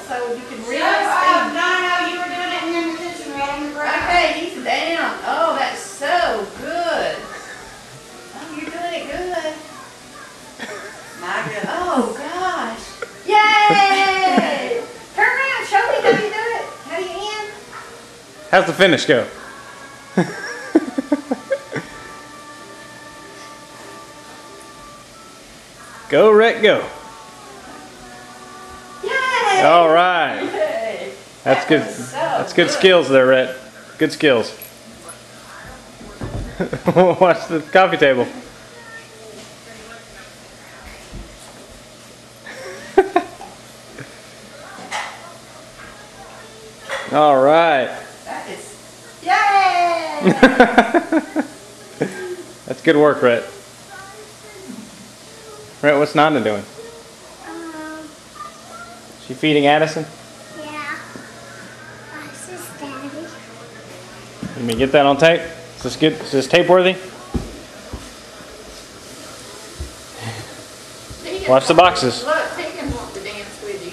so you can really So, see. no, you were doing it in the kitchen right on the ground. Okay, he's down. Oh, that's so good. Oh, you're doing it good. My goodness. Oh, gosh. Yay! Turn around. Show me how you do it. How do you end? How's the finish go? Go, Rhett, go. Yay! All right. Yay. That's That good. was so That's good skills there, Rhett. Good skills. Watch the coffee table. All right. That is, yay! That's good work, Rhett. Rhett, what's Nana doing? She feeding Addison? Yeah. This is Daddy. Let me get that on tape. Is this good? Is this tape worthy? Watch the boxes. Look, Tegan wants to dance with you.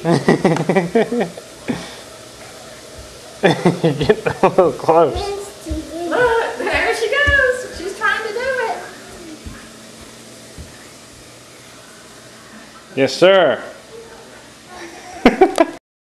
You're getting a little close. Look, there she goes. She's trying to do it. Yes, sir.